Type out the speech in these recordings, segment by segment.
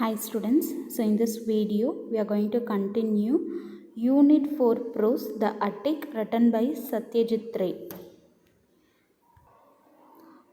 Hi students, so in this video we are going to continue Unit 4 Prose, the Attic, written by Satyajit Ray.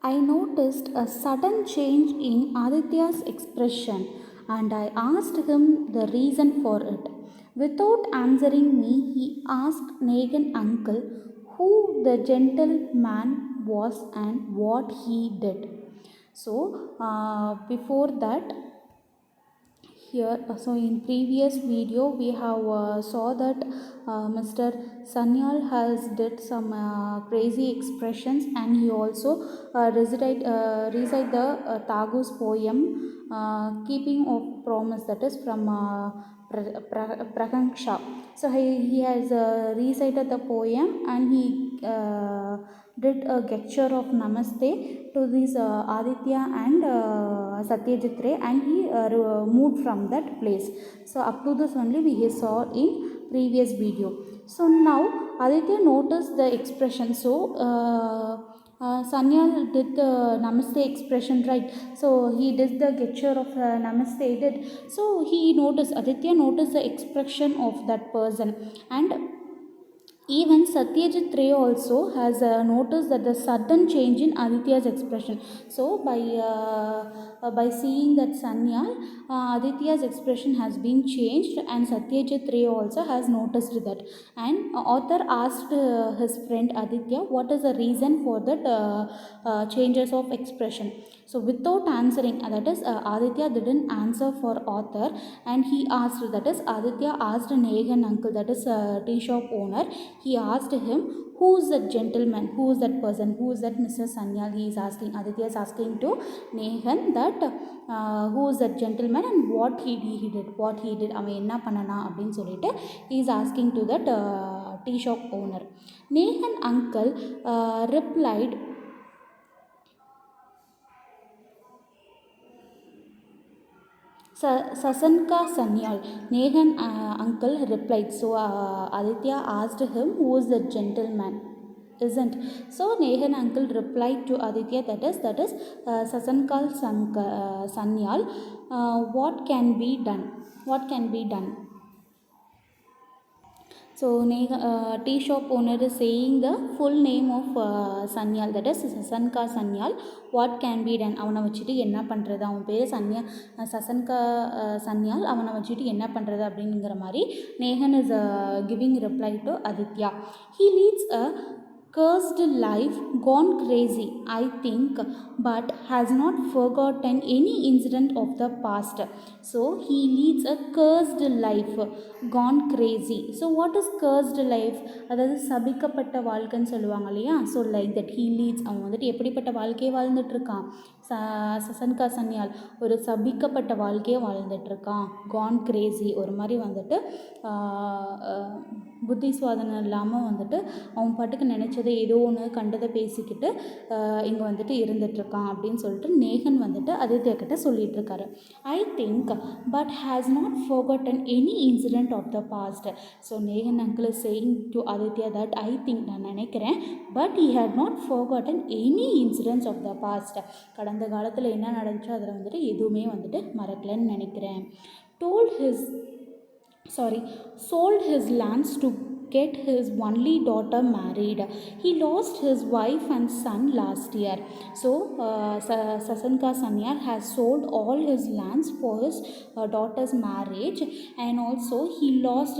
I noticed a sudden change in Aditya's expression and I asked him the reason for it. Without answering me, he asked Negan uncle who the gentleman was and what he did. So, before that, here so in previous video we have saw that Mr. Sanyal has did some crazy expressions and he also recite the Tagu's poem keeping of promise, that is from Prakanksha. So he has recited the poem and he did a gesture of namaste to this Aditya and Satyajit Ray, and he moved from that place. So up to this only we saw in previous video. So now Aditya noticed the expression. So Sanyal did the namaste expression, right? So he did the gesture of namaste did. So he noticed, Aditya noticed the expression of that person, and even Satyajit Ray also has noticed that the sudden change in Aditya's expression. So by seeing that Sanyal, Aditya's expression has been changed, and Satyajit Ray also has noticed that. And author asked his friend Aditya what is the reason for that changes of expression. So without answering, that is Aditya didn't answer for author, and he asked, that is Aditya asked Negan uncle, that is tea shop owner. He asked him, who is that gentleman, who is that person, who is that Mr. Sanyal? He is asking, Aditya is asking to Negan that who is that gentleman and what he did, அவன் என்ன பண்ணனா அப்படின்னு சொல்லிட்டு he is asking to that tea shop owner. Negan uncle replied, Sasanka Sanyal. Negan uncle replied. So Aditya asked him, who is the gentleman? Isn't so? Negan uncle replied to Aditya, that is Sasankal Sanyal. What can be done? What can be done? So tea shop owner is saying the full name of Sanyal, that is Sasanka Sanyal. What can be done? அவனை வச்சுட்டு என்ன பண்ணுறது, அவன் பேர் சசன்கா சன்யால், அவனை வச்சுட்டு என்ன பண்ணுறது அப்படிங்கிற மாதிரி Negan is giving reply to Aditya. He leads a cursed life, gone crazy, I think, but has not forgotten any incident of the past. So he leads a cursed life, gone crazy. So what is cursed life? அதாவது சபிக்கப்பட்ட வாழ்க்கைன்னு சொல்லுவாங்க இல்லையா? So like that he leads, அவன் வந்துட்டு எப்படிப்பட்ட வாழ்க்கையை வாழ்ந்துட்டுருக்கான்? சசன்கா சன்யால் ஒரு சபிக்கப்பட்ட வாழ்க்கையை வாழ்ந்துட்டுருக்கான். கான் கிரேசி, ஒரு மாதிரி வந்துட்டு புத்தி சுவாதனம் இல்லாமல் வந்துட்டு அவன் பாட்டுக்கு நினச்சதை ஏதோ ஒன்று கண்டதை பேசிக்கிட்டு இங்கே வந்துட்டு இருந்துகிட்ருக்கான் அப்படின்னு சொல்லிட்டு நேகன் வந்துட்டு Aditya கிட்ட சொல்லிகிட்டு இருக்காரு. I think but has not forgotten any incident of the past. So Negan uncle is saying to Aditya that I think, நான் நினைக்கிறேன், but he had not forgotten any incidents of the past. கடந்த காலத்தில் என்ன நடந்துச்சோ அதில் வந்துட்டு எதுவுமே வந்துட்டு மறக்கலைன்னு நினைக்கிறேன். sold his lands to get his only daughter married. He lost his wife and son last year. So Sasanka Sanyal has sold all his lands for his daughter's marriage, and also he lost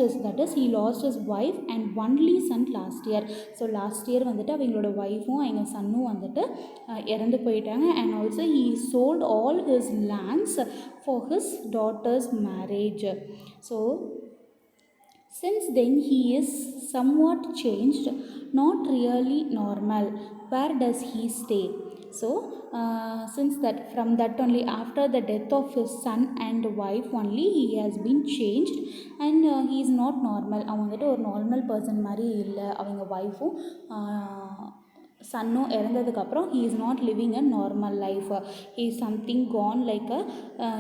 his wife and only son last year. So last year வந்துட்டு அவங்களோட ஒய்ஃபும் அவங்க சன்னும் வந்துட்டு இறந்து போயிட்டாங்க, and also he sold all his lands for his daughter's marriage. So since then he is somewhat changed, not really normal. Where does he stay? So since that, from that only, after the death of his son and wife only, he has been changed and he is not normal. அவன் வந்துட்டு ஒரு normal person மாதிரி இல்லை. அவங்க ஒய்ஃபும் சன்னும் இறந்ததுக்கப்புறம் he is not living a normal life. He is something gone like a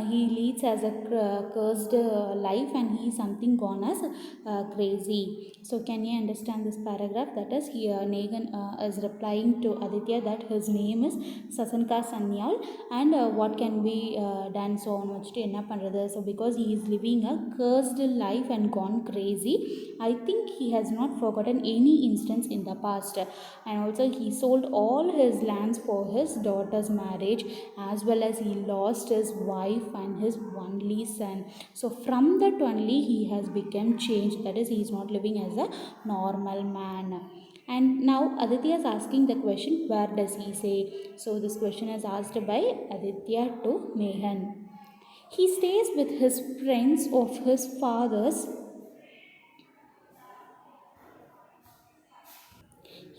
he leads as a cursed life, and he is something gone as crazy. So can you understand this paragraph? That is, here Negan is replying to Aditya that his name is Sasanka Sanyal, and what can be done, so on வச்சுட்டு என்ன பண்ணுறது. So because he is living a cursed life and gone crazy, I think he has not forgotten any instance in the past, and also he sold all his lands for his daughter's marriage, as well as he lost his wife and his only son. So from that only he has become changed, that is, he is not living as a normal man. And now Aditya is asking the question, where does he stay? So this question is asked by Aditya to Meghan. He stays with his friends of his father's.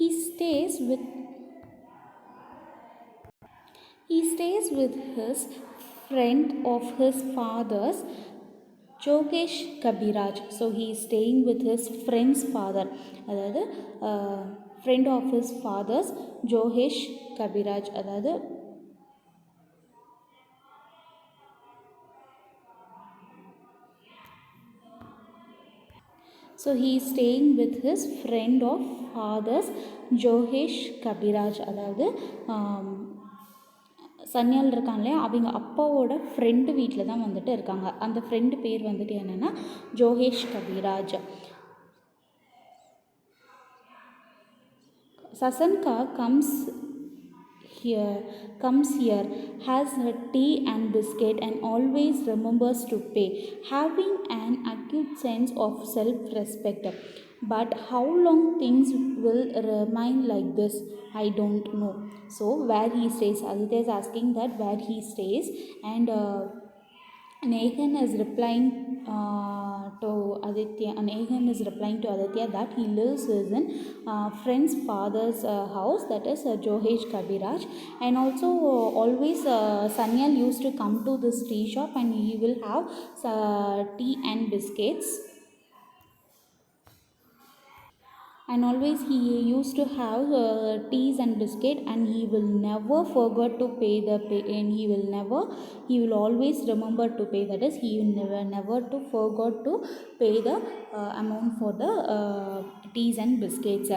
He stays with his friend of his father's, Jogesh Kabiraj. So he is staying with his friend's father, அதாவது friend of his father's Jogesh Kabiraj, அதாவது so he is staying with his friend of father's Jogesh Kabiraj, அதாவது சன்யால் இருக்காங்க இல்லையா, அவங்க அப்பாவோட friend வீட்டில் தான் வந்துட்டு இருக்காங்க. அந்த ஃப்ரெண்டு பேர் வந்துட்டு என்னென்னா ஜோகேஷ் கபிராஜ். Sasanka comes here, has her tea and biscuit, and always remembers to pay, having an acute sense of self-respect. But how long things will remain like this, I don't know. So where he stays, Aditya is asking that where he stays, and Negan is replying to Aditya. Negan is replying to Aditya that he lives in friend's father's house, that is Jogesh Kabiraj, and also always Sanyal used to come to this tea shop, and he will have tea and biscuits. And always he used to have teas and biscuit, and he will never forget to pay and he will always remember to pay, that is, he will never to forget to pay the amount for the teas and biscuits,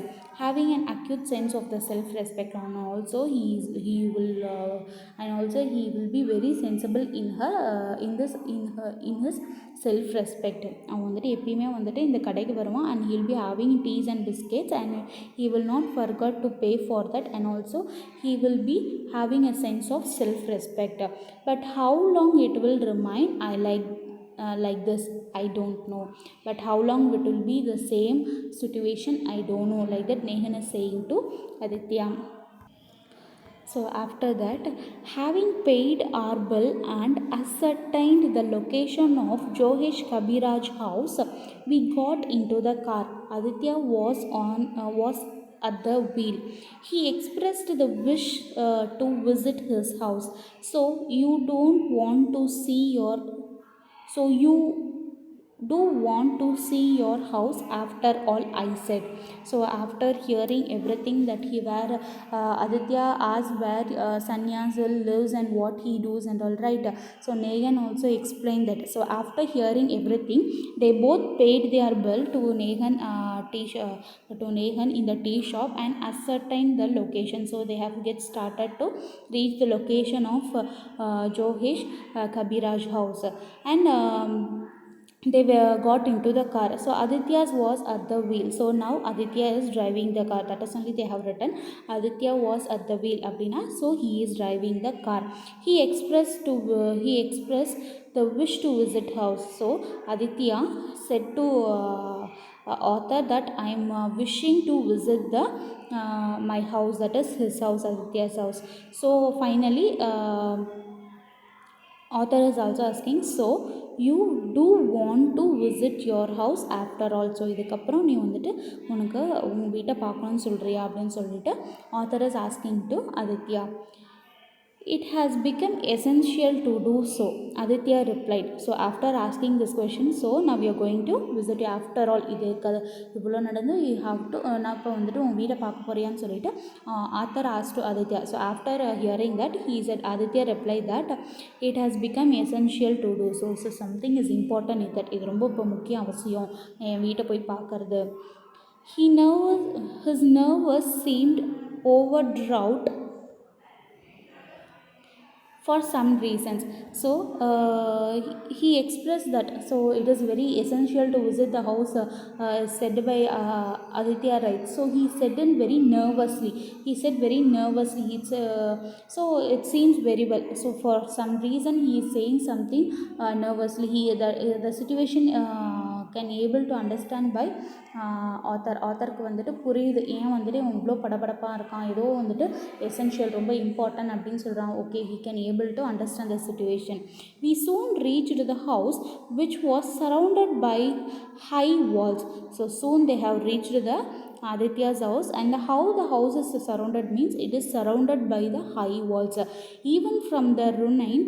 having an acute sense of the self respect. And also he will be very sensible in his self respect. அவன் வந்துட்டு எப்பயுமே வந்துட்டு இந்த கடைக்கு வருவான், and he'll be having teas and biscuits, and he will not forget to pay for that, and also he will be having a sense of self respect. But how long it will remain I like this, I don't know. But how long it will be the same situation, I don't know. Like that Negan is saying to Aditya. So after that, having paid our bill and ascertained the location of Jogesh Kabiraj house, we got into the car. Aditya was at the wheel. He expressed the wish to visit his house. So you do want to see your house after all, I said. So after hearing everything that Aditya asked where Sanyal lives and what he does and all, right. So Negan also explained that. So after hearing everything, they both paid their bill to Negan in the tea shop and ascertained the location. So they have get started to reach the location of Jogesh Kabiraj house, and they got into the car. So Aditya's was at the wheel. So now Aditya is driving the car. That is only they have written Aditya was at the wheel abdina, so he is driving the car. He expressed the wish to visit house. So Aditya said to author that I am wishing to visit the my house, that is his house, Aditya's house. So finally author is also asking, so you do want to visit your house after all. So இதுக்கப்புறம் நீ வந்துட்டு உனக்கு உங்கள் வீட்டை பார்க்கணும்னு சொல்கிறியா அப்படின்னு சொல்லிட்டு author is asking to Aditya. It has become essential to do so, Aditya replied. So, after asking this question, so now we are going to visit you. After all, இது இவ்வளோ நடந்து யூ ஹாவ் டு நான் இப்போ வந்துட்டு உன் வீடை பார்க்க போறியான்னு சொல்லிட்டு author asked to Aditya. So, after hearing that, he said, Aditya replied that it has become essential to do so. So, something is important in that. இது ரொம்ப இப்போ முக்கிய அவசியம் என் வீட்டை போய் பார்க்கறது. His nervous seemed overdrought for some reasons. So he expressed that so it is very essential to visit the house, said by Aditya, right? So he said in very nervously, it's so it seems very well. So for some reason he is saying something nervously. The situation can able to understand by ஆத்தருக்கு வந்துட்டு புரியுது ஏன் வந்துட்டு இவன் இவ்வளோ படபடப்பாக இருக்கான், ஏதோ வந்துட்டு essential ரொம்ப இம்பார்ட்டன்ட் அப்படின்னு சொல்கிறான். Okay, he can able to understand the situation. We soon reached the house which was surrounded by high walls. So soon they have reached the Aditya's house, and how the house is surrounded means it is surrounded by the high walls. Even from the ruin,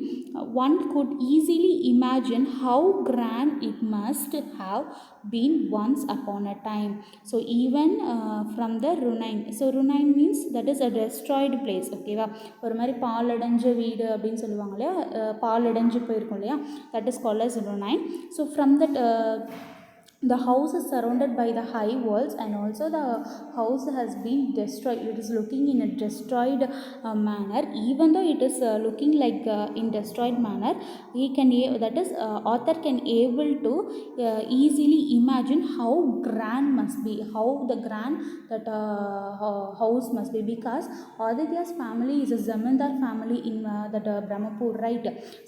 one could easily imagine how grand it must have been once upon a time. So even from the ruin, so ruin means that is a destroyed place. ஓகேவா, ஒரு மாதிரி பாலடைஞ்ச வீடு அப்படின்னு சொல்லுவாங்க இல்லையா, பாலடைஞ்சு போயிருக்கும் இல்லையா, that is called as ruin. So from that the house is surrounded by the high walls, and also the house has been destroyed. It is looking in a destroyed manner. Even though it is looking like in destroyed manner, he can that is author can able to easily imagine how grand must be, how the grand that house must be, because Aditya's family is a zamindar family in that Brahmapur, right?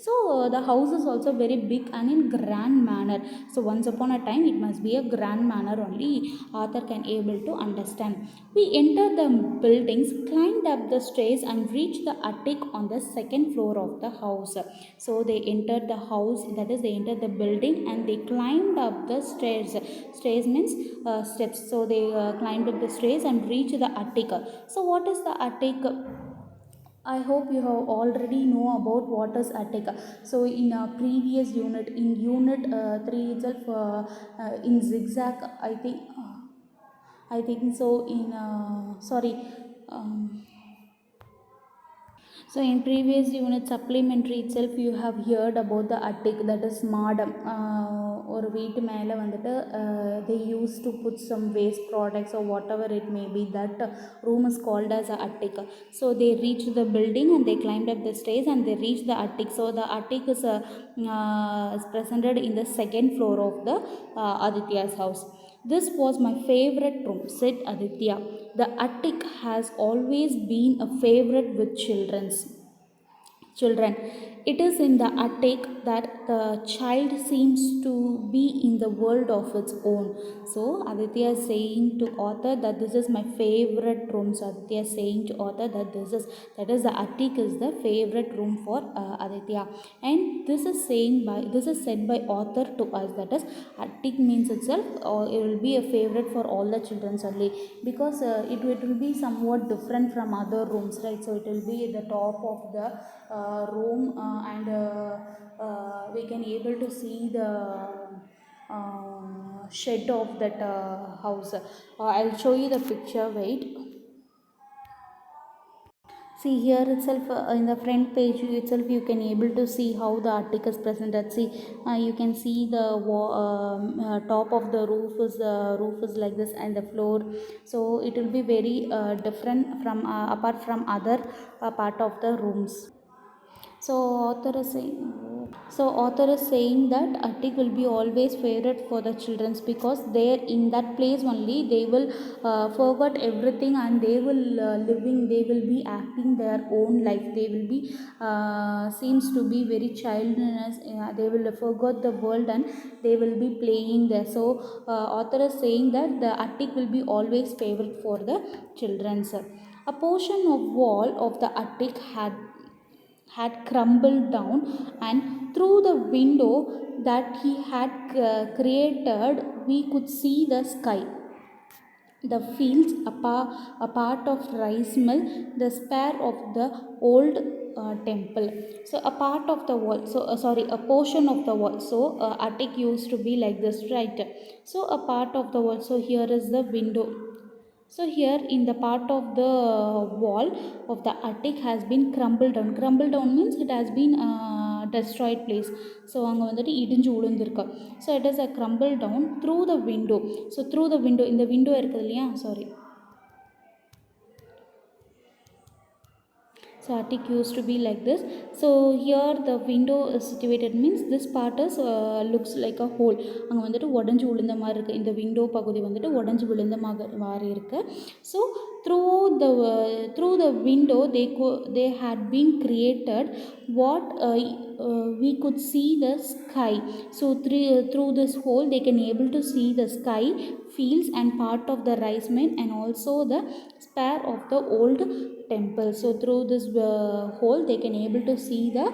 So the house is also very big and in grand manner. So once upon a time it must be a grand manner only, author can able to understand. We entered the buildings, climbed up the stairs and reached the attic on the second floor of the house. So they entered the house, that is they entered the building and they climbed up the stairs. Stairs means steps. So they climbed up the stairs and reached the attic. So what is the attic? I hope you have already know about what is attic. So in a previous unit, in unit 3 itself, in zigzag, I think so in sorry. So in previous unit supplementary itself you have heard about the attic, that is madam. ஒரு வீட்டு மேலே வந்துட்டு they used to put some waste products or whatever it may be, that room is called as a attic. So they reached the building and they climbed up the stairs and they reached the attic. So the attic is presented in the second floor of the Aditya's house. This was my favorite room, said Aditya. The attic has always been a favorite with children. It is in the attic that the child seems to be in the world of its own. So Aditya is saying to author that this is my favorite room. So Aditya is saying to author that that is the attic is the favorite room for Aditya, and this is said by author to us, that is attic means itself or it will be a favorite for all the children only, because it will be somewhat different from other rooms, right? So it will be at the top of the room, and we can able to see the shed of that house. I'll show you the picture, wait. See here itself, in the front page itself you can able to see how the attic is presented. See, you can see the top of the roof is like this, and the floor. So it will be very different from apart from other part of the rooms. So author is saying that attic will be always favorite for the children, because there in that place only they will forget everything, and they will they will be acting their own life. They will be seems to be very childness. They will forget the world and they will be playing there. So author is saying that the attic will be always favorite for the children. A portion of wall of the attic had crumbled down, and through the window that he had created we could see the sky. the fields, a part of rice mill, the spare of the old temple. So a part of the wall, so sorry, a portion of the wall. So attic used to be like this, right? So a part of the wall, so here is the window. So here in the part of the wall of the attic has been crumbled down. Crumbled down means it has been destroyed place. So அங்கே வந்துட்டு இடிஞ்சு விழுந்திருக்கு. So it is a crumbled down through the window. So through the window, இந்த window இருக்குது இல்லையா, sorry. So attic used to be like this. So here the window is situated means this part is looks like a hole. அங்கே வந்துட்டு உடஞ்சி விழுந்த மாதிரி இருக்குது. இந்த விண்டோ பகுதி வந்துட்டு உடஞ்சி விழுந்த மாதிரி இருக்குது. So through the window they had been created what we could see the sky. So through this hole they can able to see the sky, fields and part of the rice mill and also the spare of the old temple. So through this hole they can able to see the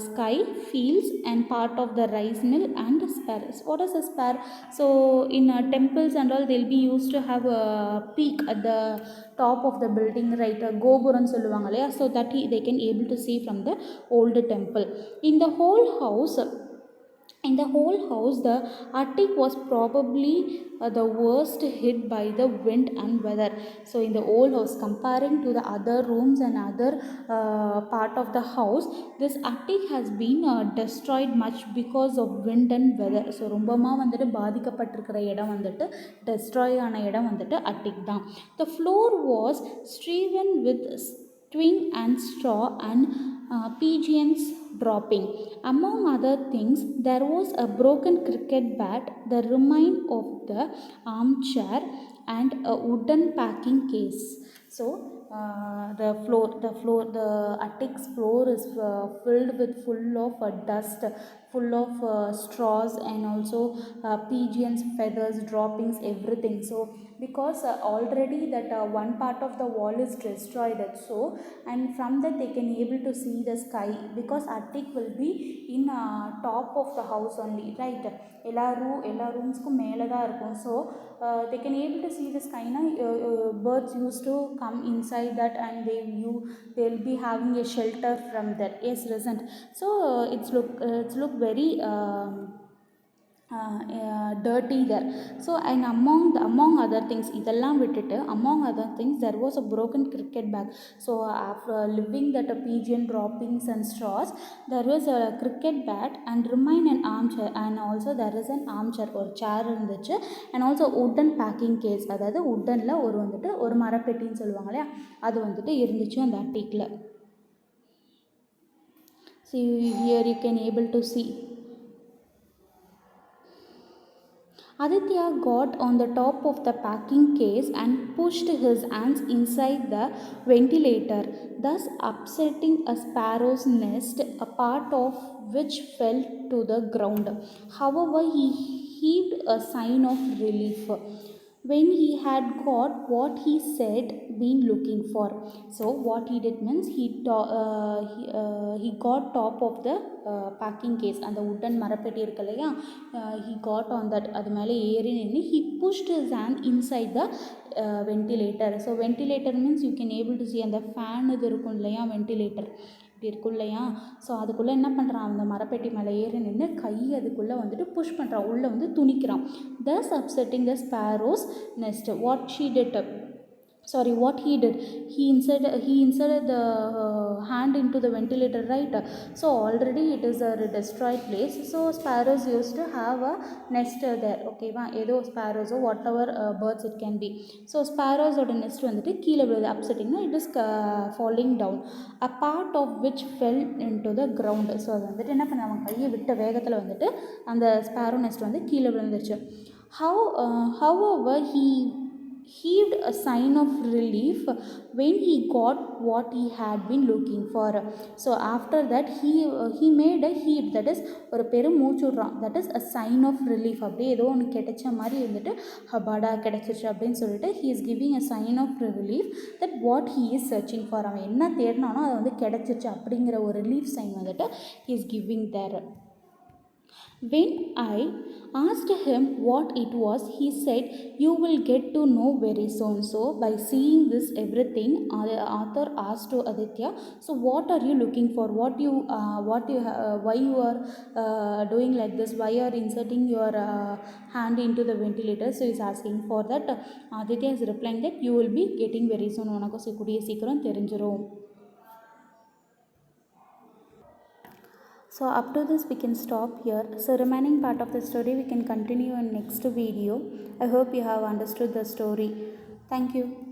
sky, fields and part of the rice mill and spare. What is a spare? So in temples and all they'll be used to have a peak at the top of the building, right? Gopuram சொல்லுவாங்க இல்லையா, so that they can able to see from the old temple. In the whole house the attic was probably the worst hit by the wind and weather. So in the old house comparing to the other rooms and other part of the house, this attic has been destroyed much because of wind and weather. So ரொம்பமா வந்துட்டு பாதிக்கப்பட்டிருக்கிற இடம் வந்துட்டு destroy ஆன இடம் வந்துட்டு attic தான். The floor was strewn with twine and straw and pigeons dropping. Among other things, there was a broken cricket bat, the remains of the armchair, and a wooden packing case. So the attic's floor is filled with full of dust, full of straws and also pigeons, feathers, droppings, everything. So because already that one part of the wall is destroyed, so and from that they can able to see the sky, because attic will be in top of the house only, right? எல்லா ரூம்ஸ்க்கும் மேலே தான் இருக்கும். So they can able to see the sky. Birds used to come inside that and they'll be having a shelter from that. Yes, listen. So it's look very dirty there. So and among other things, இதெல்லாம் விட்டுட்டு among other things there was a broken cricket bat. So after living that pigeon droppings and straws, there was a cricket bat and remain an armchair, and also there is an armchair, ஒரு சேர் இருந்துச்சு, and also wooden packing case, அதாவது உட்டனில் ஒரு மரப்பெட்டின்னு சொல்லுவாங்க இல்லையா, அது வந்துட்டு இருந்துச்சு அந்த அட்டிக்கில். So here you can able to see. Aditya got on the top of the packing case and pushed his hands inside the ventilator, thus upsetting a sparrow's nest, a part of which fell to the ground. However, he heaved a sign of relief when he had got what he said been looking for. So what he did means he got top of the packing case, and the wooden மரப்பெட்டி இருக்கு இல்லையா, he got on that, அது மேலே ஏறி நின்று he pushed his hand inside the ventilator. So ventilator means you can able to see அந்த fan இது இருக்கும் இல்லையா, வென்டிலேட்டர் இப்படி இருக்கும் இல்லையா, ஸோ அதுக்குள்ளே என்ன பண்ணுறான், அந்த மரப்பெட்டி மேலே ஏறி நின்று கை அதுக்குள்ளே வந்துட்டு புஷ் பண்ணுறான், உள்ளே வந்து துணிக்கிறான். thus upsetting the sparrow's nest. What he did, he inserted the hand into the ventilator, right? So already it is a destroyed place, so sparrows used to have a nest there, okay va, ஏதோ sparrows or whatever birds it can be. So sparrows oda nest வந்துட்டு கீழே விழுது, upsetting, it is falling down, a part of which fell into the ground. So அது வந்துட்டு என்ன பண்ண, அவன் கையை விட்ட வேகத்தில் வந்துட்டு அந்த sparrow nest வந்து கீழே விழுந்துச்சு. However, he heaved a sign of relief when he got what he had been looking for. So after that he made a heave, that is ஒரு பெரும் மூச்சுடுறான், that is a sign of relief. அப்படியே ஏதோ ஒன்று கிடைச்ச மாதிரி இருந்துட்டு ஹபாடா கிடைச்சிச்சு அப்படின்னு சொல்லிட்டு he is giving a sign of relief that what he is searching for, அவன் என்ன தேடினானோ அதை வந்து கிடைச்சிச்சு அப்படிங்கிற ஒரு ரிலீஃப் சைன் வந்துட்டு he is giving there. When I asked him what it was, he said, "You will get to know very soon." So, by seeing this everything, the author asked to Aditya, "So, what are you looking for? Why you are doing like this? Why you are inserting your hand into the ventilator?" So, he's asking for that. Aditya is replying that you will be getting very soon. உனக்கு கூடிய சீக்கிரம் தெரிஞ்சிரும். So up to this we can stop here. So remaining part of the story we can continue in next video. I hope you have understood the story. Thank you.